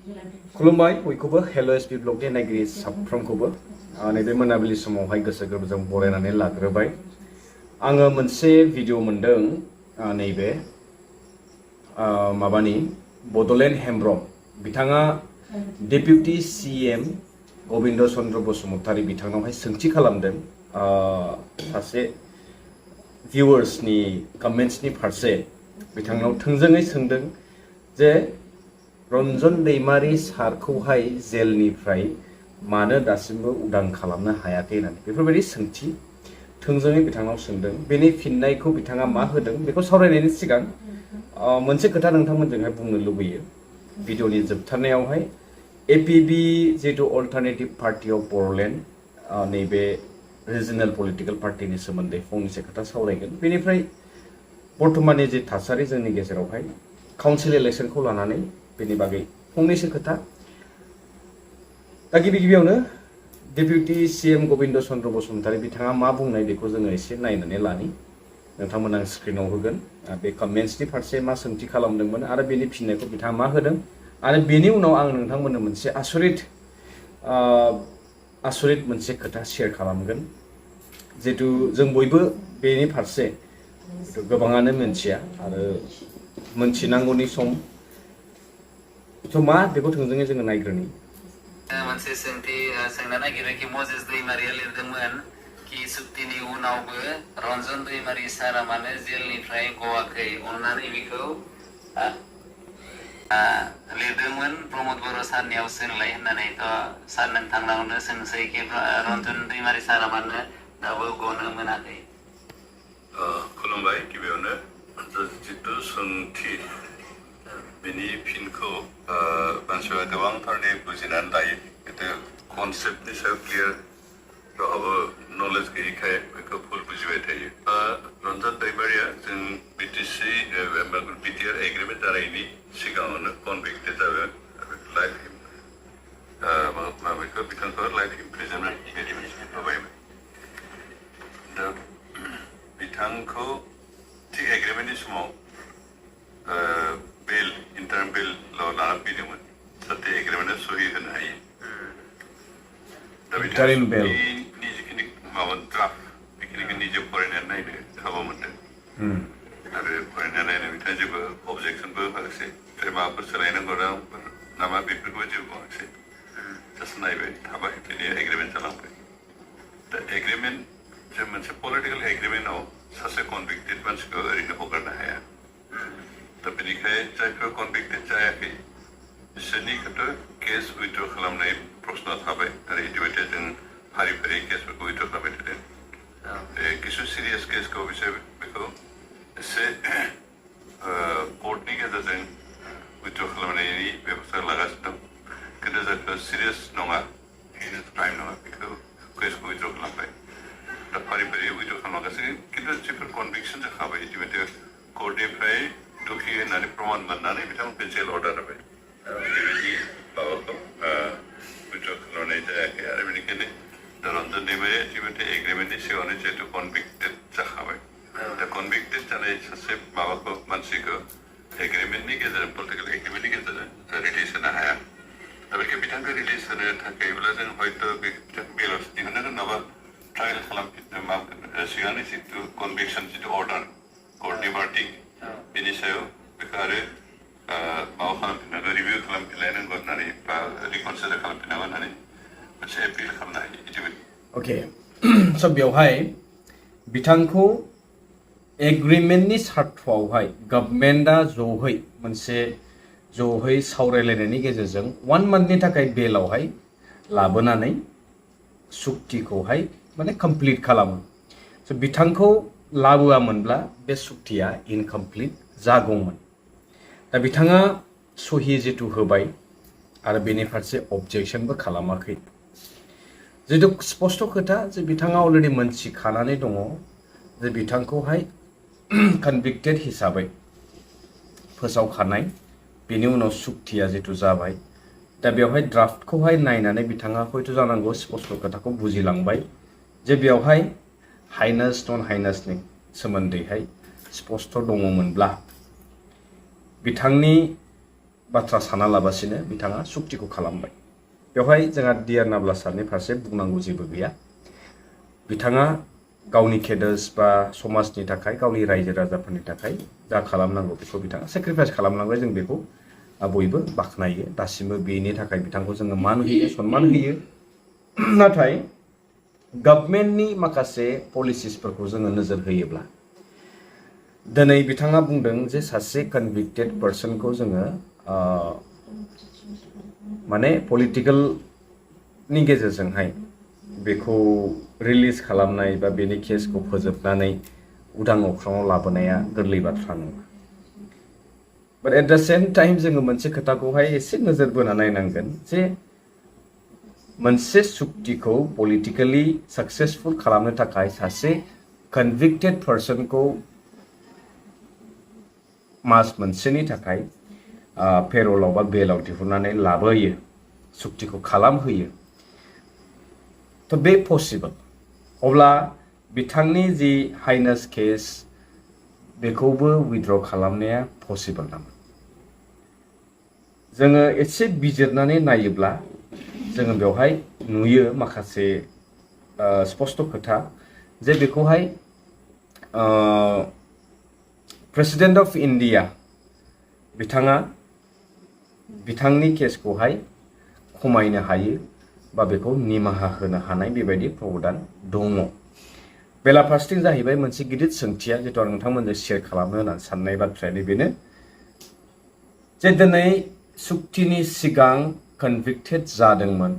खुलुमबाय बयखौबो हेल' एसपि ब्लगनि नायगिरि साफ्रोमखौबो नैबे मोनाबिलि समावहाय गोसो गोरबोजों बरायनानै लाग्रोबाय। आङो मोनसे भिडिअ मोन्दों नैबे माबानि बड'लेण्ड हेमब्रम बिथाङा डेपुटि CM गबिन्द चन्द्र बसुमतारी बिथांनावहाय सोंथि खालामदों सासे भिउवार्सनि कमेन्ट्सनि फारसे बिथांनाव थोंजोङै सोंदों जे रन्जन दैमारी सारखौहाय जेलनिफ्राय मानो दासिमबो उदां खालामनो हायाखै होननानै बेफोरबायदि सोंथि थोंजोङै बिथांनाव सोंदों। बेनि फिननायखौ बिथाङा मा होदों बेखौ सावरायनायनि सिगां मोनसे खोथा नोंथांमोनजोंहाय बुंनो लुबैयो। भिडिअनि जोबथारनायावहाय APB जिहेतु अल्टारनेटिभ पार्टि अफ बर'लेण्ड नैबे रिजनेल पलिटिकेल पार्टिनि सोमोन्दै फंनैसो खोथा सावरायगोन। बेनिफ्राय बर्तमाननि जे थासारि जोंनि गेजेरावहाय काउन्सिल इलेक्शनखौ लानानै बेनि बागै फंनैसो खोथा। दा गिबियावनो डेपुटि CM गबिन्द चन्द्र बसुमतारी बिथाङा मा बुंनाय बेखौ जोङो एसे नायनानै लानि। नोंथांमोना स्क्रिनाव होगोन बे कमेन्ट्सनि फारसे मा सोंथि खालामदोंमोन आरो बेनि फिननायखौ बिथाङा मा होदों आरो बेनि उनाव आं नोंथांमोननो मोनसे आसरित मोनसे खोथा शेयार खालामगोन। जिहेतु जों बयबो बेनि फारसे गोबाङानो मिन्थिया आरो मोनथिनांगौनि सम मा बेखौ थोंजोङै जोङो नायग्रोनि। मोनसे सोंथि सोंनो नागिरो कि मजेस दैमारिया लिरदोंमोन कि सुक्तिनि उनावबो रन्जन दैमारी सारा मानो जेलनिफ्राय गवाखै अननानै बेखौ लिरदोंमोन प्रमद बर' सारनियाव सोंलाय होननानैथ' सार नोंथांनावनो सोंसै कि रन्जन दैमारी सारा मानो दाबो गनो मोनाखै। खुलुमबाय गिबियावनो जितु सोंथि बिनि फिनखौ मानसिफ्रा गोबांथारनि बुजिनानै लायो खिन्थु कनसेप्टनि सायाव क्लियार रावहाबो नलेज गैयैखाय बेखौ भुल बुजिबाय थायो। रन्जन दैमारिया जों BTR एग्रिमेन्ट जानायनि सिगाङावनो कनभिक्टेड जाबाय। लाइफ माबाखौ बिथांखौ लाइफ इमप्रिजनमेन्ट होबायमोन। दा बिथांखौ थिग एग्रिमेन्टनि समाव बेल इन्टार्म बेलआव लाना फैदोंमोन जाहाथे एग्रिमेन्टआ सहि होनो हायो। दा बिथांनि जिखिनि माबा ड्राफ्ट बेखिनिखौ निजे फरायनानै नायनो खाबु मोनदों आरो फरायनानै नायनो बिथाङा जेबो अबजेक्सनबो होआखिसै ओमफ्राय माबाफोर सोलायनांगौ नामा बेफोरखौ जेबो बुङाखिसै। जास्ट नायबाय थाबाय बिदिनो एग्रिमेन्ट जालांबाय। दा एग्रिमेन्ट जे मोनसे पलिटिकेल एग्रिमेन्टआव सासे कनभिक्टेड मानसिखौ ओरैनो हगारनो हाया। दा बेनिखाय जायफोर कनभिक्टेड जायाखै बिसोरनिखौथ' केस उइथड्र खालामनाय प्रश्न थाबाय आरो इतिमধ্যে जों फारि फारि केसफोरखौ उइथड्र खालामबाय थादों। किसु सिरियास केसखौ बिसोर बेखौ एसे कर्टनि गेजेरजों उइथड्र खालामनायनि बेबस्था लागासिनो दं। खिन्थु जायफोर सिरियास नङा क्राइम नङा बेखौ केसखौ उइथड्र खालामबाय। दा फारि फारि उइथड्र खालामगासिनो खिन्थु जिफोर कनभिक्सन जाखाबाय इतिमধ্যে कर्टनिफ्राय दुखि होननानै प्रमान मोननानै बिथांमोनखौ जेल अर्डार होबाय। बेबायदि माबाखौ उइथड्र खालामनाय जायाखै आरो बेनिखायनो रन्जन दैमारिया इतिमধ্যে एग्रिमेन्टनि सिगाङावनो जिहेतु कनभिक्टेड जाखाबाय। दा कनभिक्टेड जानाय सासे माबाखौ मानसिखौ एग्रिमेन्टनि गेजेरजों पलिटिकेल एग्रिमेन्टनि गेजेरजों रिलिज होनो हाया। दा बेखौ बिथांखौ रिलिज होनो थाखायब्ला जों हयथ' बिथांखौ बेलायावसो दिहुननांगोन नङाबा ट्रायेल खालामफिननो माबागोन सिगांनि जितु कनभिक्सन जितु अर्डार कर्टनि भार्डिक्ट बेनि सायाव बेखौ आरो माबा खालामफिननांगौ रिभिउ खालामफिनलायनांगौ होननानै बा रिकनसिडार खालामफिननांगौ होननानै मोनसे एपिल खालामनो हायो इतिमধ্যে। अके स' बेवहाय बिथांखौ एग्रिमेन्टनि सार्थ'आवहाय गभर्नमेन्टआ ज'है सावरायलायनायनि गेजेरजों 1 मान्थनि थाखाय बेलावहाय लाबोनानै सुक्तिखौहाय माने कमप्लिट खालामो। स' बिथांखौ लाबोआमोनब्ला बे सुक्तिया इनकमप्लिट जागौमोन। दा बिथाङा सहि जितु होबाय आरो बेनि फारसे अबजेक्सनबो खालामाखै। जितु स्पष्ट खोथा जे बिथाङा अलरेडि मोनथिखानानै दङ जे बिथांखौहाय कनभिक्टेड हिसाबै फोसावखानाय बेनि उनाव सुक्तिया जितु जाबाय। दा बेवहाय ड्राफ्टखौहाय नायनानै बिथाङा हयथ' जानांगौ स्पष्ट खोथाखौ बुजिलांबाय जे बेवहाय हाइनेस नन हाइनेसनि सोमोन्दैहाय स्पष्ट दङमोनब्ला बिथांनि बाथ्रा साना लाबासिनो बिथाङा सुक्तिखौ खालामबाय। बेवहाय जोंहा डिआर नाब्ला सारनि फारसे बुंनांगौ जेबो गैया। बिथाङा गावनि केडार्स बा समाजनि थाखाय गावनि रायजो राजाफोरनि थाखाय जा खालामनांगौ बेखौ बिथाङा सेक्रिफाइस खालामलांबाय। जों बेखौ बयबो बाख्नायो। दासिमबो बेनि थाखाय बिथांखौ जोङो मान होयो, सन्मान होयो। नाथाय गभर्नमेन्टनि माखासे पलिसिसफोरखौ जोङो नोजोर होयोब्ला दिनै बिथाङा बुंदों जे सासे कनभिक्टेड पार्सनखौ जोङो माने पलिटिकेलनि गेजेरजोंहाय बेखौ रिलिज खालामनाय बा बेनि केसखौ फोजोबनानै उदां अख्राङाव लाबोनाया गोरलै बाथ्रा नङा। बाट एट द सेम टाइम जोङो मोनसे खोथाखौहाय एसे नोजोर बोना नायनांगोन जे मोनसे सुक्तिखौ पलिटिकेलि साक्सेसफुल खालामनो थाखाय सासे कनभिक्टेड पार्सनखौ मास मोनसेनि थाखाय पेरलाव बा बेलाव दिहुननानै लाबोयो, सुक्तिखौ खालामहोयो। थ' बे पसिबल। अब्ला बिथांनि जि हाइनेस केस बेखौबो उइथड्र खालामनाया पसिबल नामा? जोङो एसे बिजिरनानै नायोब्ला जोङो बेवहाय नुयो माखासे स्पष्ट खोथा जे बेखौहाय प्रेसिडेन्ट अफ इन्डिया बिथाङा बिथांनि केसखौहाय खमायनो हायो बा बेखौ निमाहा होनो हानाय बेबायदि प्रावधान दङ। बेलाफारसेथिं जाहैबाय मोनसे गिदिर सोंथिया जितु आं नोंथांमोनजों शेयार खालामनो होननानै साननाय बाथ्रायानो बेनो जे दिनै सुक्तिनि सिगां कनभिक्टेड जादोंमोन,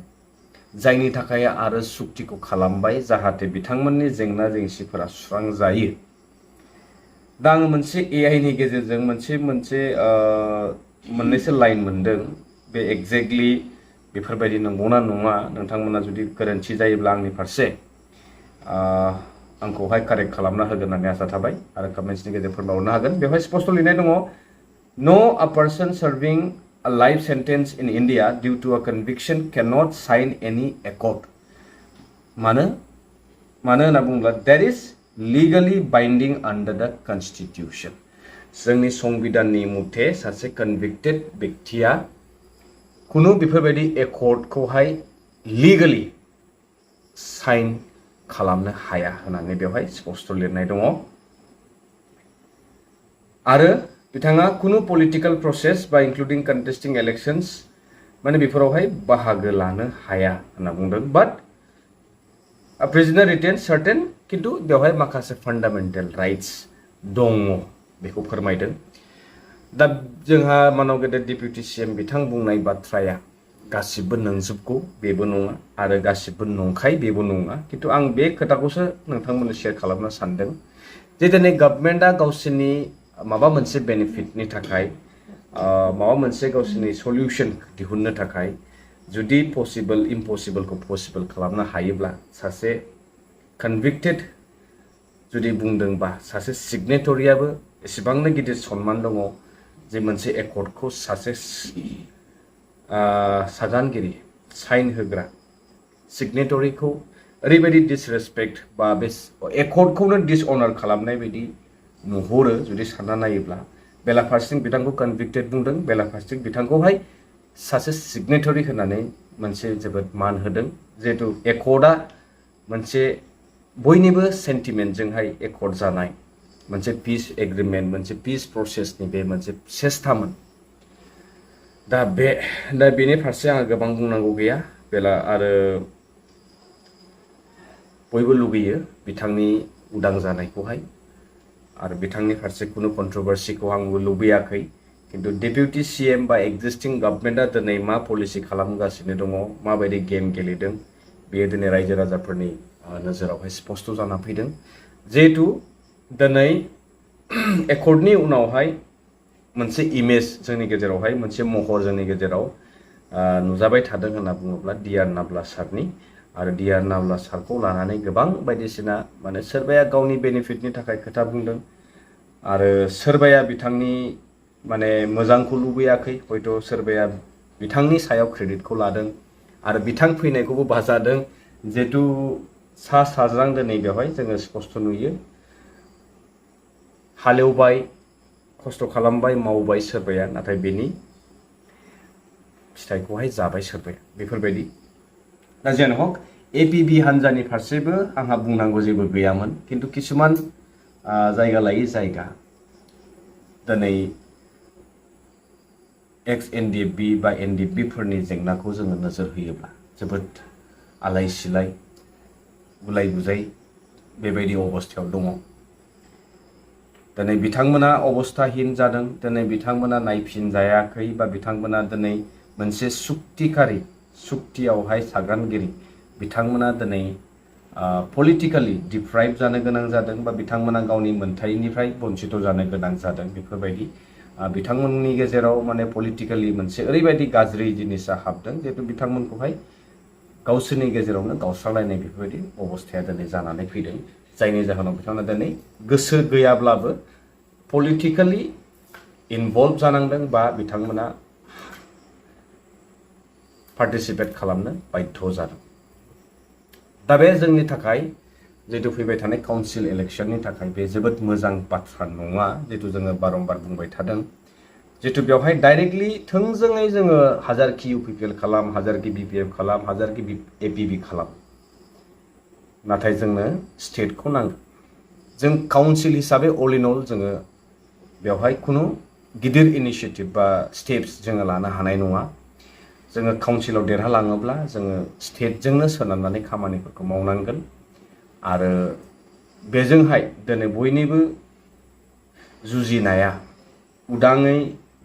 जायनि थाखाय आरो सुक्तिखौ खालामबाय जाहाथे बिथांमोननि जेंना जेंसिफोरा सुस्रांजायो। दा आङो मोनसे AI नि गेजेरजों मोननैसो लाइन मोनदों। बे एक्जेक्टलि बेफोरबायदि नंगौना नङा नोंथांमोना जुदि गोरोन्थि जायोब्ला आंनि फारसे आंखौहाय कारेक्ट खालामना होगोन होननानै आसा थाबाय आरो कमेन्ट्सनि गेजेरजों फोरमायहरनो हागोन। बेवहाय स्पष्ट लिरनाय दङ, नो अ person सार्भिं a life sentence in India due to a conviction cannot sign any accord. मानो होनना बुङोब्ला that is legally binding under the constitution. जोंनि संबिधाननि मथे सासे कनभिक्टेड व्यक्तिया खुनु बेफोरबायदि एकर्डखौहाय लिगेलि साइन खालामनो हाया होननानै बेवहाय स्पष्ट लिरनाय दङ। आरो बिथाङा खुनु पलिटिकल प्रसेस बा इंक्लुडिं कन्टेस्टिं इलेक्शंस माने बेफोरावहाय बाहागो लानो हाया होनना बुंदों। बाट प्रिजनार रिटेन सार्टेन, किन्तु बेवहाय माखासे फान्डामेन्टेल राइट्स दङ बेखौ फोरमायदों। दा जोंहा मानव गेदेर डेपुटि CM बिथां बुंनाय बाथ्राया गासिबो नंजोबगौ बेबो नङा आरो गासिबो नंखाय बेबो नङा। किन्तु आं बे खोथाखौसो नोंथांमोननो शेयार खालामनो सानदों जे दिनै गभर्नमेन्टआ गावसोरनि माबा मोनसे बेनिफिटनि थाखाय माबा मोनसे गावसोरनि सल्युशन दिहुननो थाखाय जुदि पसिबल इम्पसिबलखौ पसिबल खालामनो हायोब्ला सासे कनभिक्टेड जुदि बुंदोंबा सासे सिगनेटरियाबो एसेबांनो गिदिर सन्मान दङ जे मोनसे एकर्डखौ सासे सागानगिरि साइन होग्रा सिगनेटरिखौ ओरैबायदि डिसरेसपेक्ट बा बे एकर्डखौनो डिसअनार खालामनाय बायदि नुहुरो जुदि सानना नायोब्ला। बेलाफारसेथिं बिथांखौ कनभिक्टेड बुंदों, बेलाफारसेथिं बिथांखौहाय सासे सिगनेटरि होननानै मोनसे जोबोद मान होदों। जिहेतु एकर्डआ मोनसे बयनिबो सेन्टिमेन्टजोंहाय एकर्ड जानाय मोनसे पिस एग्रिमेन्ट, मोनसे पिस प्रसेसनि बे मोनसे सेस्थामोन। दा बेनि फारसे आंहा गोबां बुंनांगौ गैया। आरो बयबो लुगैयो बिथांनि उदां जानायखौहाय आरो बिथांनि फारसे खुनु कन्ट्रोभार्सिखौ आंबो लुबैयाखै। किन्तु डेपुटि CM बा एक्जिस्टिं गभर्नमेन्टआ दिनै मा पलिसि खालामगासिनो दङ, माबायदि गेम गेलेदों, बेयो दिनै रायजो राजाफोरनि नोजोरावहाय स्पष्ट जाना फैदों। जिहेतु दिनै एकर्डनि उनावहाय मोनसे इमेज जोंनि गेजेरावहाय मोनसे महर जोंनि गेजेराव नुजाबाय थादों होनना बुङोब्ला डिआर नाब्ला सारनि आरो डिआर नाब्ला सारखौ लानानै गोबां बायदिसिना माने सोरबाया गावनि बेनिफिटनि थाखाय खोथा बुंदों आरो सोरबाया बिथांनि माने मोजांखौ लुबैयाखै, हयथ' सोरबाया बिथांनि सायाव क्रेडिटखौ लादों आरो बिथां फैनायखौबो बाजादों। जिहेतु साज्रां दिनै बेवहाय जोङो स्पष्ट नुयो हालेवबाय, खस्थ' खालामबाय, मावबाय सोरबाया, नाथाय बेनि फिथाइखौहाय जाबाय सोरबाया बेफोरबायदि दा जेन हक एपिबि हान्जानि फारसेबो आंहा बुंनांगौ जेबो गैयामोन खिन्थु किसुमान जायगा लायै जायगा दिनै एक्स एनडिएफबि बा एनडिएफबि फोरनि जेंनाखौ जोङो नोजोर होयोब्ला जोबोद आलाय सिलाय गुलाय गुजाय बेबायदि अबस्थायाव दङ दिनै बिथांमोना अबस्थाहीन जादों दिनै बिथांमोना नायफिनजायाखै बा बिथांमोना दिनै मोनसे सुक्तियावहाय सागानगिरि बिथांमोना दिनै पलिटिकेलि डिप्राइभ जानो गोनां जादों बा बिथांमोना गावनि मोन्थाइनिफ्राय बन्चित जानो गोनां जादों बेफोरबायदि बिथांमोननि गेजेराव माने पलिटिकेलि मोनसे ओरैबायदि गाज्रि जिनिसा हाबदों जिहेतु बिथांमोनखौहाय गावसोरनि गेजेरावनो गावस्रालायनाय बेफोरबायदि अबस्थाया दिनै जानानै फैदों जायनि जाहोनाव बिथांमोना दिनै गोसो गैयाब्लाबो पलिटिकेलि इनभल्भ जानांदों बा बिथांमोना पार्टिसिपेट खालामनो बाध्य जादों दा बे जोंनि थाखाय जिहेतु फैबाय थानाय काउन्सिल इलेक्शननि थाखाय बे जोबोद मोजां बाथ्रा नङा जिहेतु जोङो बारम्बार बुंबाय थादों जिहेतु बेवहाय डाइरेक्टलि थोंजोङै जोङो हाजारखि इउपिपिएल खालाम हाजारखि बिपिएफ खालाम हाजारखि एपिबि खालाम नाथाय जोंनो स्टेटखौ नांगौ जों काउन्सिल हिसाबै अल इन अल जोङो बेवहाय खुनु गिदिर इनिशिएटिभ बा स्टेप्स जोङो लानो हानाय नङा जोङो काउन्सिलाव देरहालाङोब्ला जोङो स्टेटजोंनो सोनारनानै खामानिफोरखौ मावनांगोन आरो बेजोंहाय दिनै बयनिबो जुजिनाया उदाङै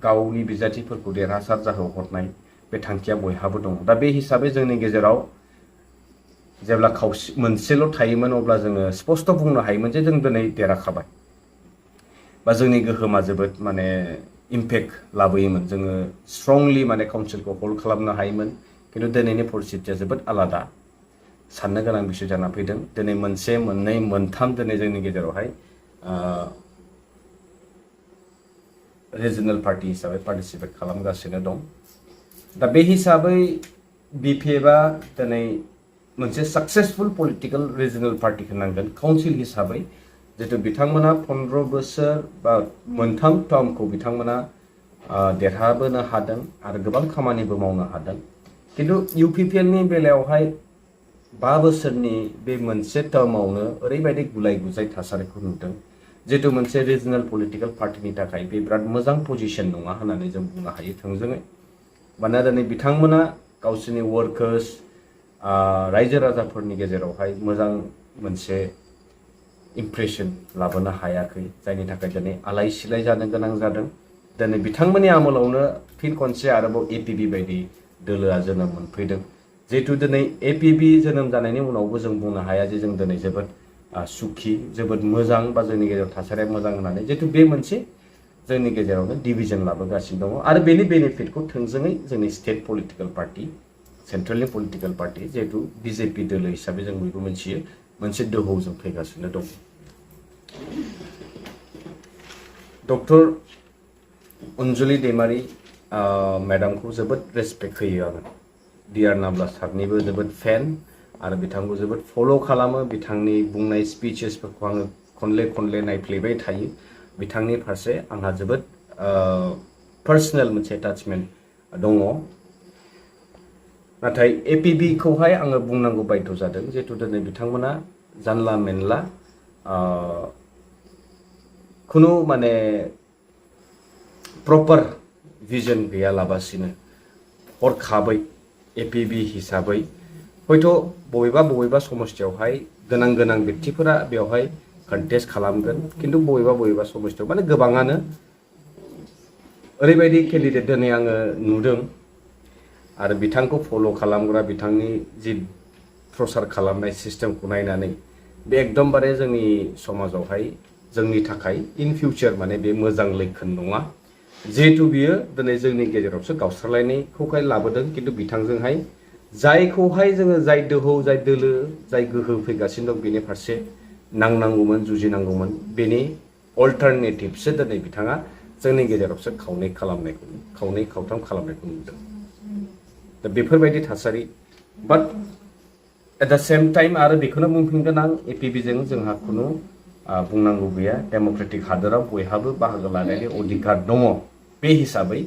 गावनि बिजाथिफोरखौ देरहासार जाहोहरनाय बे थांखिया बयहाबो दङ दा बे हिसाबै जोंनि गेजेराव जेब्ला मोनसेल' थायोमोन अब्ला जोङो स्पष्ट बुंनो हायोमोन जे जों दिनै देरहाखाबाय बा जोंनि गोहोमा जोबोद माने इम्पेक्ट लाबोयोमोन जोङो स्ट्रंलि माने काउन्सिलखौ हल्ड खालामनो हायोमोन खिन्थु दिनैनि परिस्थितिया जोबोद आलादा साननो गोनां बिषय जाना फैदों दिनै मोनसे मोननै मोनथाम दिनै जोंनि गेजेरावहाय रिजनेल पार्टी हिसाबै पार्टिसिपेट खालामगासिनो दं दा बे हिसाबै बिपिएफआ दिनै मोनसे साक्सेसफुल पलिटिकल रिजनेल पार्टी होनांगोन काउन्सिल हिसाबै जितु बिथांमोना 15 बोसोर बा मोनथाम टार्मखौ बिथांमोना देरहाबोनो हादों आरो गोबां खामानिबो मावनो हादों किन्तु इउपिपिएलनि बेलायावहाय 5 बोसोरनि बे मोनसे टार्मावनो ओरैबायदि गुलाय गुजाय थासारिखौ नुदों जितु मोनसे रिजनेल पलिटिकल पार्टीनि थाखाय बे बिराद मोजां पजिशन नङा होननानै जों बुंनो हायो थोंजोङै मानोना दिनै बिथांमोना गावसोरनि वर्कार्स रायजो राजाफोरनि गेजेरावहाय मोजां मोनसे इम्प्रेशन लाबोनो हायाखै जायनि थाखाय दिनै आलाय सिलाय जानो गोनां जादों दिनै बिथांमोननि आमोलावनो फिन खनसे आरोबाव एपिबि बायदि दोलोआ जोनोम मोनफैदों जिहेतु दिनै एपिबि जोनोम जानायनि उनावबो जों बुंनो हाया जे जों दिनै जोबोद सुखि जोबोद मोजां बा जोंनि गेजेराव थासारिया मोजां होननानै जिहेतु बे मोनसे जोंनि गेजेरावनो डिभिजन लाबोगासिनो दङ आरो बेनि बेनिफिटखौ थोंजोङै जोंनि स्टेट पलिटिकल पार्टी सेन्ट्रेलनि पलिटिकल पार्टी जिहेतु बिजेपि दोलो हिसाबै जों बयबो मिथियो मोनसे दोहौजों फैगासिनो दं डक्टर अनजुलि दैमारी मेडामखौ जोबोद रेसपेक्ट होयो आङो डिआर नाब्ला सारनिबो जोबोद फेन आरो बिथांखौ जोबोद फल' खालामो बिथांनि बुंनाय स्पिचेसफोरखौ आङो खनले खनले नायफ्लेबाय थायो बिथांनि फारसे आंहा जोबोद पार्सनेल मोनसे एटाचमेन्ट दङ नाथाय एपिबिखौहाय आङो बुंनांगौ बाध्य जादों जिहेतु दिनै बिथांमोना जानला मेनला खुनु माने प्रपार भिजन गैयालाबासिनो हरखाबै एपिबि हिसाबै हयथ' बबेबा समस्थियावहाय गोनां व्यक्तिफोरा बेवहाय कन्टेस्ट खालामगोन किन्तु बबेबा समस्थियाव माने गोबाङानो ओरैबायदि केन्डिडेट दिनै आङो नुदों आरो बिथांखौ फल' खालामग्रा बिथांनि जि प्रसार खालामनाय सिस्टेमखौ नायनानै बे एकदमबारे जोंनि समाजावहाय जोंनि थाखाय इन फिउचार माने बे मोजां लैखोन नङा जिहेतु बियो दिनै जोंनि गेजेरावसो गावस्रालायनायखौहाय लाबोदों किन्तु बिथांजोंहाय जायखौहाय जोङो जाय दोहौ जाय दोलो जाय गोहो फैगासिनो दं बेनि फारसे नांनांगौमोन जुजिनांगौमोन बेनि अल्टारनेटिभसो दिनै बिथाङा जोंनि गेजेरावसो खावनै खावथाम खालामनायखौ नुदों दा बेफोरबायदि थासारि बाट एट द सेम टाइम आरो बेखौनो बुंफिनगोन आं एपिबिजों जोंहा खुनु बुंनांगौ गैया डेम'क्रेटिक हादोराव बयहाबो बाहागो लानायनि अधिकार दङ बे हिसाबै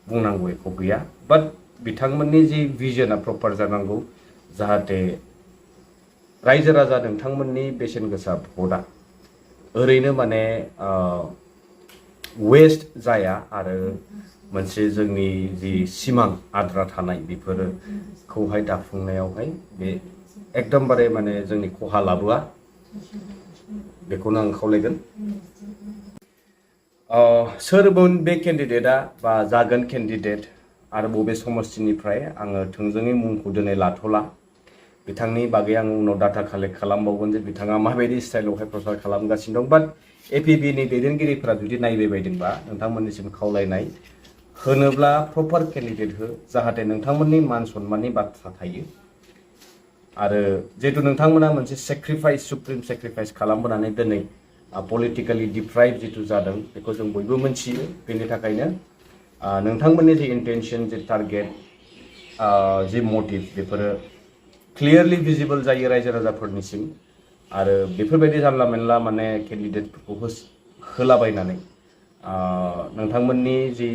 बुंनांगौ एख' गैया बाट बिथांमोननि जि भिजनआ प्रपार जानांगौ जाहाथे रायजो राजा नोंथांमोननि बेसेन गोसा भटआ ओरैनो माने वेस्ट जाया आरो मोनसे जोंनि जि सिमां आद्रा थानाय बेफोरखौहाय दाफुंनायावहाय बे एकदमबारे माने जोंनि खहा लाबोआ बेखौनो आं खावलायगोन। सोरमोन बे केन्डिडेटआ बा जागोन केन्डिडेट आरो बबे समस्थिनिफ्राय आङो थोंजोङै मुंखौ दिनै लाथ'ला। बिथांनि बागै आं उनाव डाटा कालेक्ट खालामबावगोन जे बिथाङा माबायदि स्टाइलावहाय प्रचार खालामगासिनो दं। बाट एपिबिनि दैदेनगिरिफोरा जुदि नायबाय बायदोंबा नोंथांमोननिसिम खावलायनाय होनोब्ला प्रपार केन्डिडेट हो जाहाथे नोंथांमोननि मान सन्माननि बाथ्रा थायो आरो जिहेतु नोंथांमोना मोनसे सेक्रिफाइस सुप्रिम सेक्रिफाइस खालामबोनानै दिनै पलिटिकेलि डिप्राइभ जिथु जादों बेखौ जों बयबो मोनथियो। बेनि थाखायनो नोंथांमोननि जि इन्टेनसन जि टारगेट जि मटिभ बेफोरो क्लियारलि भिजिबल जायो रायजो राजाफोरनिसिम आरो बेफोरबायदि जानला मेनला माने केन्डिडेटफोरखौ होलाबायनानै नोंथांमोननि जि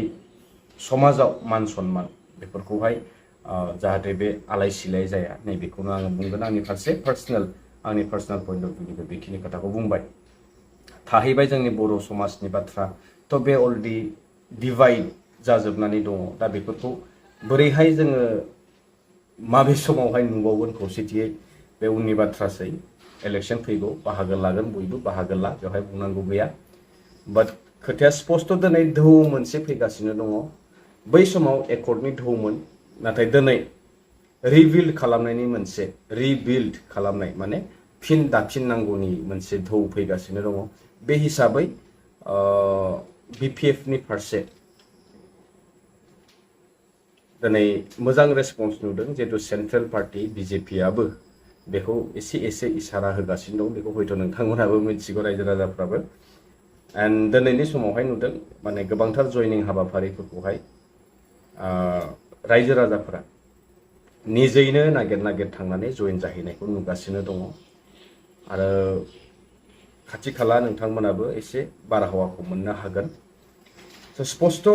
समाजाव मान सन्मान बेफोरखौहाय जाहाथे बे आलाय सिलाय जाया नैबेखौनो आङो बुंगोन। आंनि पार्सनेल पइन्ट अफ भिउनिफ्राय बेखिनि खोथाखौ बुंबाय। थाहैबाय जोंनि बर' समाजनि बाथ्रा थ' बे अलरेडि डिभाइड जाजोबनानै दङ। दा बेफोरखौ बोरैहाय जोङो माबे समावहाय नुबावगोन खौसेथियै बे उननि बाथ्रासै। इलेक्शन फैगौ बाहागो लागोन बयबो बाहागो ला बेवहाय बुंनांगौ गैया। बाट खोथाया स्पस्ट दिनै ढौ मोनसे फैगासिनो दङ। बै समाव एकर्डनि ढौमोन नाथाय दिनै रिबिल्ड खालामनायनि मोनसे रिबिल्ड खालामनाय माने फिन दाफिननांगौनि मोनसे ढौ फैगासिनो दङ। बे हिसाबै बिपिएफनि फारसे दिनै मोजां रेसपन्स नुदों जिहेतु सेन्ट्रेल पार्टी बिजेपिआबो बेखौ एसे एसे इसारा होगासिनो दं। बेखौ हयथ' नोंथांमोनाबो मिथिगौ रायजो राजाफ्राबो। एन्ड दिनैनि समावहाय नुदों माने गोबांथार जयनिं हाबाफारिफोरखौहाय रायजो राजाफोरा निजैनो नागिर थांनानै जयेन जाहैनायखौ नुगासिनो दङ आरो खाथि खाला नोंथांमोनाबो एसे बारहावाखौ मोननो हागोन। स्पस्ट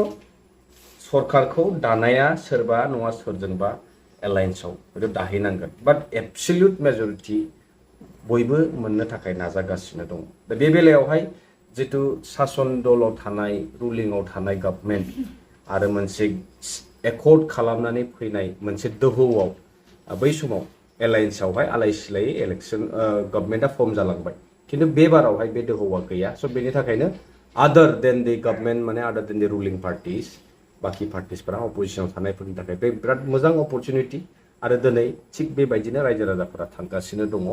सरकारखौ दानाया सोरबा नङा सोरजोंबा एलायन्सआव दाहैनांगोन। बाट एबसलिउट मेजरिटि बयबो मोननो थाखाय नाजागासिनो दङ। दा बे बेलायावहाय जितु सासन दलाव थानाय रुलिंआव थानाय गभर्नमेन्ट आरो मोनसे एकर्ड खालामनानै फैनाय मोनसे दोहौआव बै समाव एलायन्सआवहाय आलाय सिलायै इलेक्शन गभर्नमेन्टआ फर्म जालांबाय खिन्थु बे बारावहाय बे दोहौआ गैया। स' बेनि थाखायनो आदार देन दि गभर्नमेन्ट माने आदार देन दि रुलिं पार्टिस बाखि पार्टिसफोरा अपोजिशनाव थानायफोरनि थाखाय बे बिराद मोजां अपरचुनिटि आरो दिनै थिग बेबायदिनो रायजो राजाफोरा थांगासिनो दङ।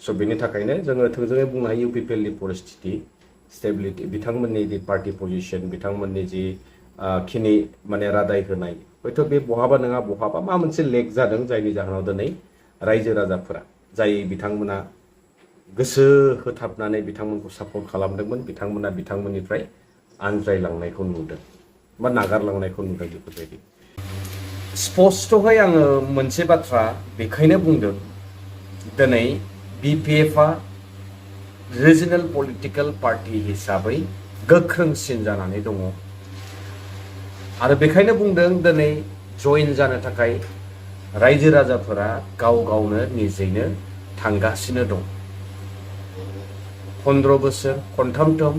स' बेनि थाखायनो जोङो थोंजोङै बुंनो हायो इउपिपिएलनि परिस्थिति स्टेबिलिटि बिथांमोननि जि पार्टी पजिशन बिथांमोननि जि खिनि माने रादाय होनाय हयथ' बे बहाबा नङा बहाबा मा मोनसे लेक जादों जायनि जाहोनाव दिनै रायजो राजाफोरा जाय बिथांमोना गोसो होथाबनानै बिथांमोनखौ सापर्ट खालामदोंमोन बिथांमोना बिथांमोननिफ्राय आनज्रायलांनायखौ नुदों बा नागारलांनायखौ नुदों। बेफोरबायदि स्पष्टहाय आङो मोनसे बाथ्रा बेखायनो बुंदों दिनै बिपिएफआ रिजनेल पलिटिकेल पार्टी हिसाबै गोख्रोंसिन जानानै दङ आरो बेखायनो बुंदों दिनै जयेन जानो थाखाय रायजो राजाफोरा गाव गावनो निजेनो थांगासिनो दं। 15 बोसोर खनथाम टार्म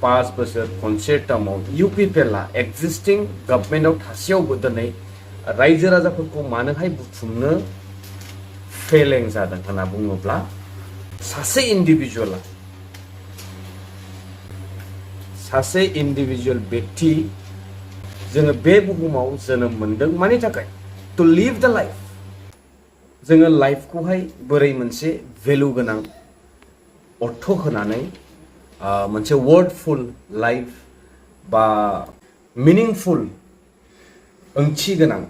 5 बोसोर खनसे टार्माव इउपिपिएलआ एक्जिस्टिं गभर्नमेन्टआव थासेयावबो दिनै रायजो राजाफोरखौ मानोहाय बुथुमनो फेलें जादों होनना बुङोब्ला सासे इन्डिभिजुअल व्यक्ति जोङो बे बुहुमाव जोनोम मोनदों मानि थाखाय टु लिभ द लाइफ जोङो लाइफखौहाय बोरै मोनसे भेलु गोनां अर्थ होनानै मोनसे वर्डफुल लाइफ बा मिनिंफुल ओंथि गोनां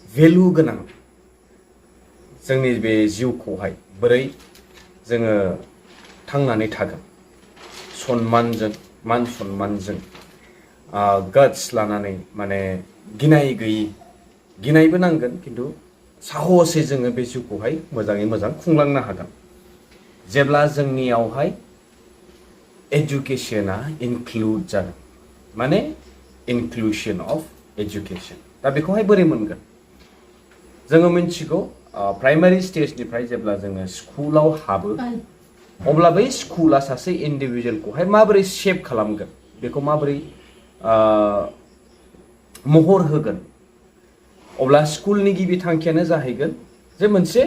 भेलु गोनां जोंनि बे जिउखौहाय बोरै जोङो थांनानै थागोन सन्मानजों मान सन्मानजों गाट्स लानानै माने गिनाय गैयि गिनायबो नांगोन खिन्थु साहसै जोङो बे जिउखौहाय मोजाङै मोजां खुंलांनो हागोन जेब्ला जोंनियावहाय एजुकेशना इनक्लुड जागोन माने इनक्लुशन अफ एजुकेशन दा बेखौहाय बोरै मोनगोन जोङो मिन्थिगौ प्राइमारि स्टेजनिफ्राय जेब्ला जोङो स्कुलाव हाबो अब्ला बै स्कुला सासे इन्डिभिजुवेलखौहाय माबोरै शेप खालामगोन बेखौ माबोरै महर होगोन अब्ला स्कुलनि गिबि थांखियानो जाहैगोन जे मोनसे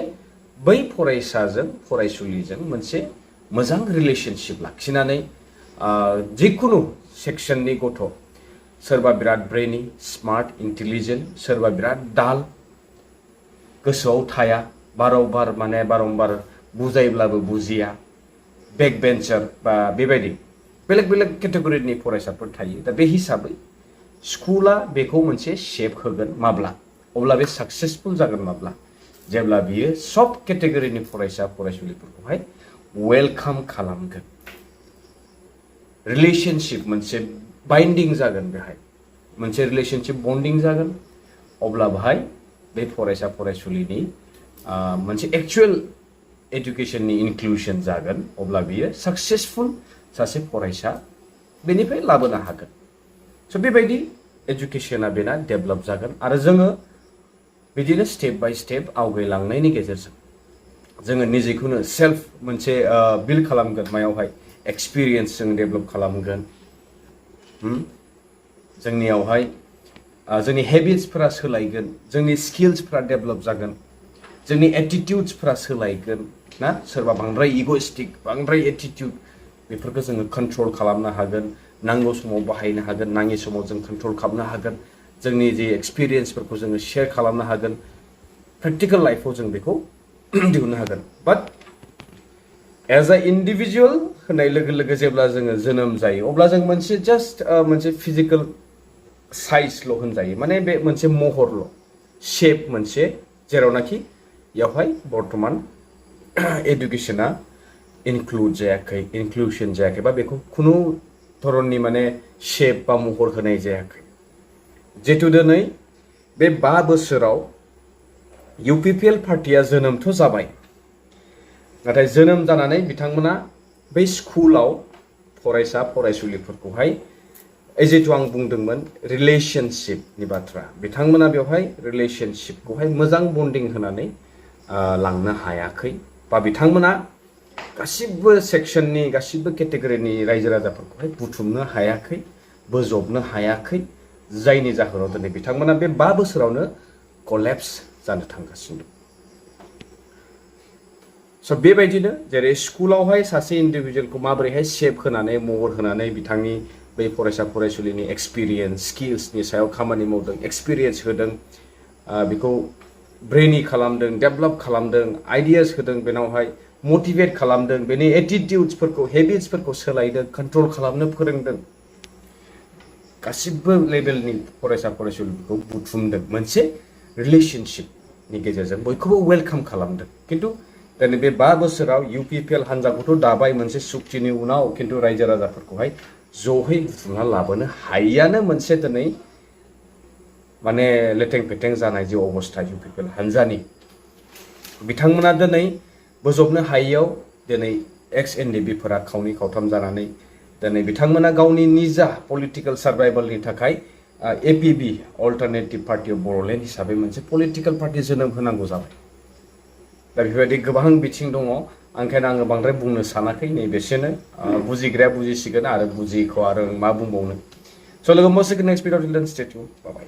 बै फरायसाजों फरायसुलिजों मोनसे मोजां रिलेशनशिप लाखिनानै जिखुनु सेक्सननि गथ' सोरबा बिराद ब्रेनी स्मार्ट इन्टेलिजेन्ट सोरबा बिराद डाल गोसोआव थाया बारंबार बुजायब्लाबो बुजिया बेक बेन्चार बा बेबायदि बेलेग बेलेग केटेगरिनि फरायसाफोर थायो दा बे हिसाबै स्कुला बेखौ मोनसे शेप होगोन माब्ला अब्ला बे साक्सेसफुल जागोन माब्ला जेब्ला बियो सब केटेगरिनि फरायसा फरायसुलिफोरखौहाय वेलकाम खालामगोन रिलेशनशिप मोनसे बाइन्डिं जागोन बेहाय मोनसे रिलेशनशिप बन्डिं जागोन अब्ला बेहाय बे फरायसा फरायसुलिनि मोनसे एक्चुअल एडुकेशननि इनक्लुजन जागोन अब्ला बियो साक्सेसफुल सासे फरायसा बेनिफ्राय लाबोनो हागोन स' बेबायदि एडुकेशना बेना डेभेलप जागोन आरो जोङो बिदिनो स्टेप बाय स्टेप आवगायलांनायनि गेजेरजों जोङो निजेखौनो सेल्फ मोनसे बिल्ड खालामगोन मायावहाय एक्सपिरियेन्स जों डेभेलप खालामगोन जोंनियावहाय जोंनि हेबिट्सफोरा सोलायगोन जोंनि स्किल्सफोरा डेभेलप जागोन जोंनि एटिटिउड्सफोरा सोलायगोन ना सोरबा बांद्राय इग'इस्टिक बांद्राय एटिटिउड बेफोरखौ जोङो कन्ट्रल खालामनो हागोन नांगौ समाव बाहायनो हागोन नाङि समाव जों कन्ट्रल खालामनो हागोन जोंनि जे एक्सपिरियेन्सफोरखौ जोङो शेयार खालामनो हागोन प्रेक्टिकेल लाइफआव जों बेखौ दिहुननो हागोन बाट एज अ इन्डिभिजुवेल होननाय लोगो लोगो जेब्ला जोङो जोनोम जायो अब्ला जों मोनसे जास्ट मोनसे फिजिकेल साइजल' होनजायो माने बे मोनसे महरल' शेप मोनसे जेरावनाखि बेयावहाय बर्थमान एडुकेशना इनक्लुजन जायाखै बा बेखौ खुनु धरननि माने शेप बा महर होनाय जायाखै जिहेतु दिनै बे 5 बोसोराव UPPL पार्टिया जोनोमथ' जाबाय नाथाय जोनोम जानानै बिथांमोना बै स्कुलाव फरायसा फरायसुलिफोरखौहाय जिहेतु आं बुंदोंमोन रिलेशनशिपनि बाथ्रा बिथांमोना बेवहाय रिलेशनशिपखौहाय मोजां बन्डिं होनानै लांनो हायाखै बा बिथांमोना गासिबो सेक्सननि गासिबो केटेगरिनि रायजो राजाफोरखौहाय बुथुमनो हायाखै बोजबनो हायाखै जायनि जाहोनाव दिनै बिथांमोना बे 5 बोसोरावनो कलेप्स जानो थांगासिनो दं स' बेबायदिनो जेरै स्कुलावहाय सासे इन्डिभिजुवेलखौ माबोरैहाय शेप होनानै महर होनानै बिथांनि बै फरायसा फरायसुलिनि एक्सपिरियेन्स स्किल्सनि सायाव खामानि मावदों एक्सपिरियेन्स होदों बेखौ ब्रेनी खालामदों डेभेलप खालामदों आइडियास होदों बेनावहाय मटिभेट खालामदों बेनि एटिटिउड्सफोरखौ हेबिट्सफोरखौ सोलायदों कन्ट्रल खालामनो फोरोंदों गासिबो लेभेलनि फरायसा फरायसुलिफोरखौ बुथुमदों मोनसे रिलेशनशिपनि गेजेरजों बयखौबो वेलकाम खालामदों खिन्थु दिनै बे 5 बोसोराव UPPL हान्जाखौथ' दाबाय मोनसे सुक्तिनि उनाव खिन्थु रायजो राजाफोरखौहाय ज'है बुथुमना लाबोनो हायैयानो मोनसे दिनै माने लेथें फेथें जानाय जे अबस्था UPPL हान्जानि बिथांमोना दिनै बोजबनो हायैयाव दिनै एक्स NDBफोरा खावनै खावथाम जानानै दिनै बिथांमोना गावनि निजा पलिटिकेल सार्भाइभेलनि थाखाय APB alternative party of Boroland हिसाबै मोनसे पलिटिकेल पार्टि जोनोम होनांगौ जाबाय दा बेफोरबायदि गोबां बिथिं दङ ओंखायनो आङो बांद्राय बुंनो सानाखै नैबेसेनो बुजिग्राया बुजिसिगोन आरो बुजियैखौ आरो मा बुंबावनो स' लोगो मोनसिगोन नेक्स्ट भिडिअ टिल देन स्टे टिउन बाय बाय